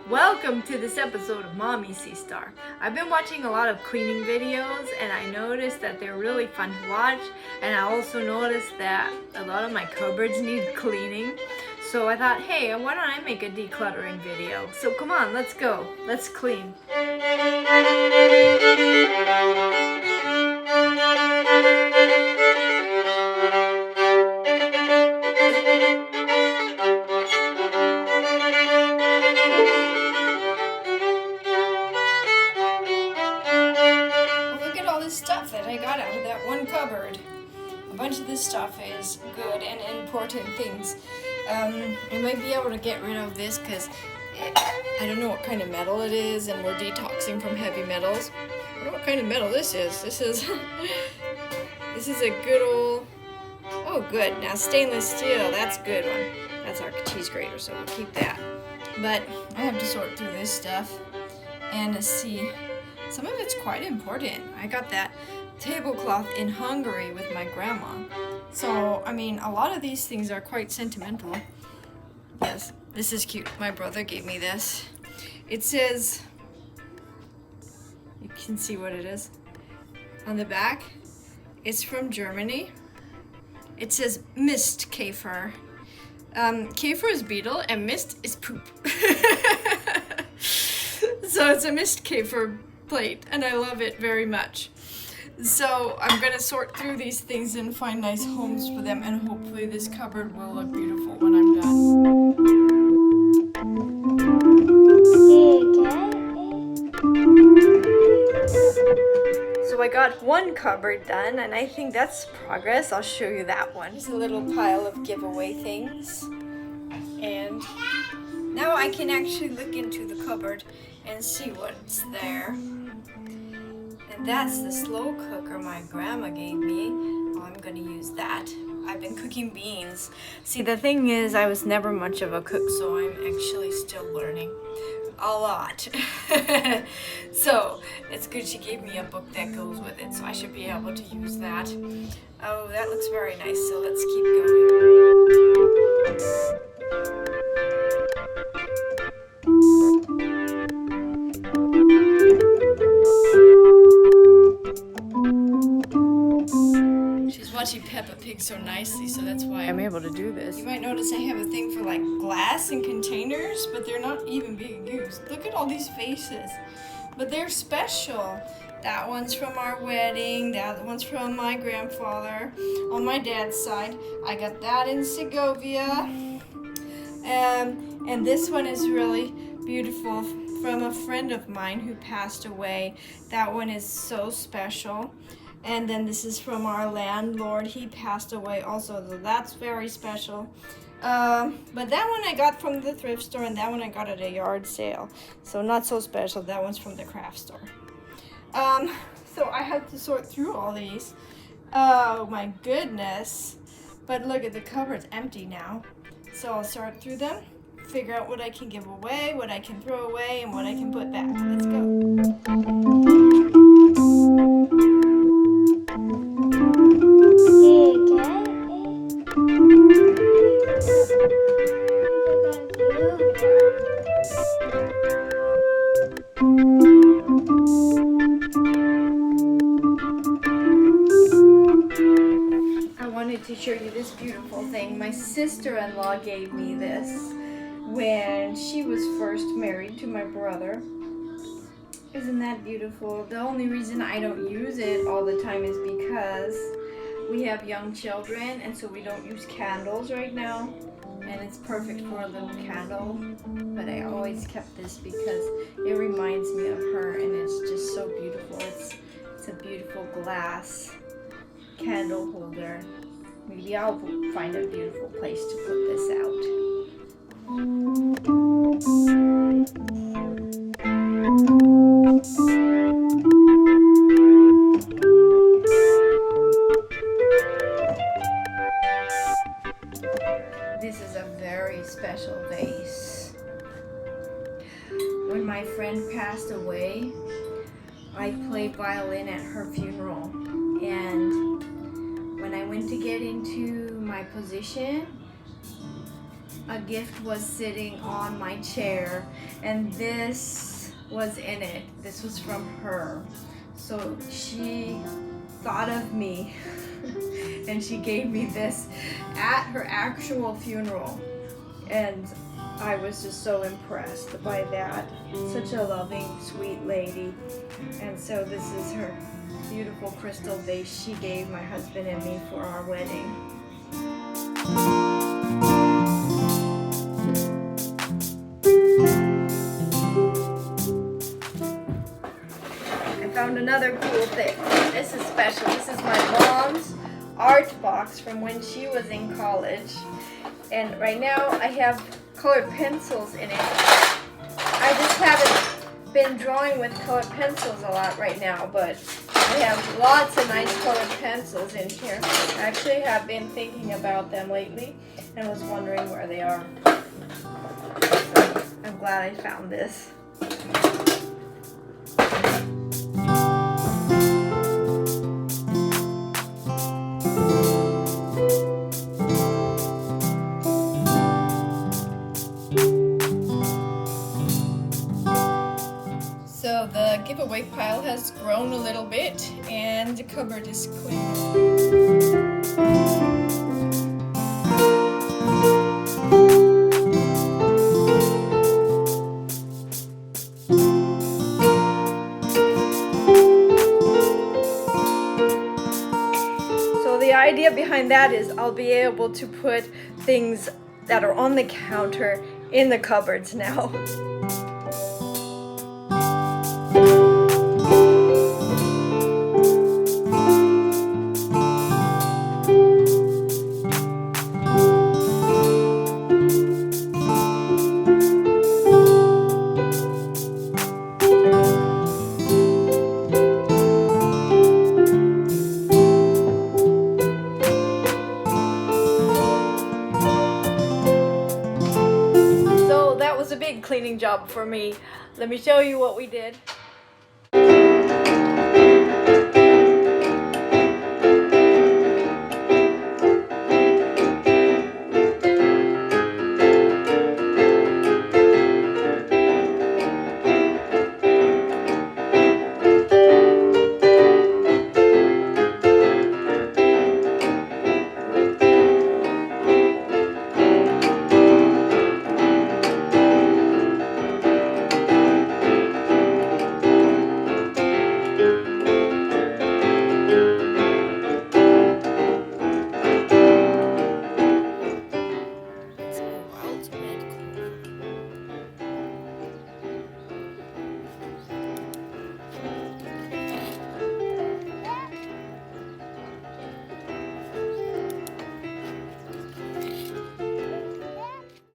Welcome to this episode of Mommy Sea Star. I've been watching a lot of cleaning videos and I noticed that they're really fun to watch, and I also noticed that a lot of my cupboards need cleaning. So I thought, hey, why don't I make a decluttering video? So come on, let's go. Let's clean. Stuff that I got out of that one cupboard. A bunch of this stuff is good and important things. I might be able to get rid of this because I don't know what kind of metal it is, and we're detoxing from heavy metals. I don't know what kind of metal this is. This is a good old, oh good, now stainless steel, that's a good one. That's our cheese grater, so we'll keep that. But I have to sort through this stuff and see. Some of it's quite important. I got that tablecloth in Hungary with my grandma. So, I mean, a lot of these things are quite sentimental. Yes, this is cute. My brother gave me this. It says, you can see what it is on the back. It's from Germany. It says Mistkäfer. Käfer is beetle and mist is poop. So it's a Mistkäfer plate, and I love it very much. So I'm gonna sort through these things and find nice homes for them, and hopefully this cupboard will look beautiful when I'm done. So I got one cupboard done, and I think that's progress. I'll show you that one. There's a little pile of giveaway things, and now I can actually look into the cupboard and see what's there. And that's the slow cooker my grandma gave me. Oh, I'm gonna use that. I've been cooking beans. See, the thing is, I was never much of a cook, so I'm actually still learning a lot. So it's good she gave me a book that goes with it, so I should be able to use that. Oh, that looks very nice, so let's keep going. Watching Peppa Pig so nicely, so that's why I'm able to do this. You might notice I have a thing for like glass and containers, but they're not even being used. Look at all these faces, but they're special. That one's from our wedding, that one's from my grandfather. On my dad's side, I got that in Segovia. And this one is really beautiful, from a friend of mine who passed away. That one is so special. And then this is from our landlord. He passed away also, so that's very special. But that one I got from the thrift store, and that one I got at a yard sale. So not so special. That one's from the craft store. So I have to sort through all these. Oh my goodness. But look at the cupboard's empty now. So I'll sort through them, figure out what I can give away, what I can throw away, and what I can put back. Let's go. To show you this beautiful thing. My sister-in-law gave me this when she was first married to my brother. Isn't that beautiful? The only reason I don't use it all the time is because we have young children, and so we don't use candles right now, and it's perfect for a little candle. But I always kept this because it reminds me of her, and it's just so beautiful. It's a beautiful glass candle holder. Maybe I'll find a beautiful place to put this out. when my friend passed away, I played violin at her funeral. And when I went to get into my position, a gift was sitting on my chair, and this was in it. This was from her. So she thought of me and she gave me this at her actual funeral. And I was just so impressed by that. Such a loving, sweet lady. And so this is her beautiful crystal vase she gave my husband and me for our wedding. I found another cool thing. This is special. This is my mom's art box from when she was in college. And right now I have colored pencils in it. I just haven't been drawing with colored pencils a lot right now, but I have lots of nice colored pencils in here. I actually have been thinking about them lately and was wondering where they are. So I'm glad I found this. So the giveaway pile has grown a little bit and the cupboard is clean. So the idea behind that is I'll be able to put things that are on the counter in the cupboards now. A big cleaning job for me. Let me show you what we did.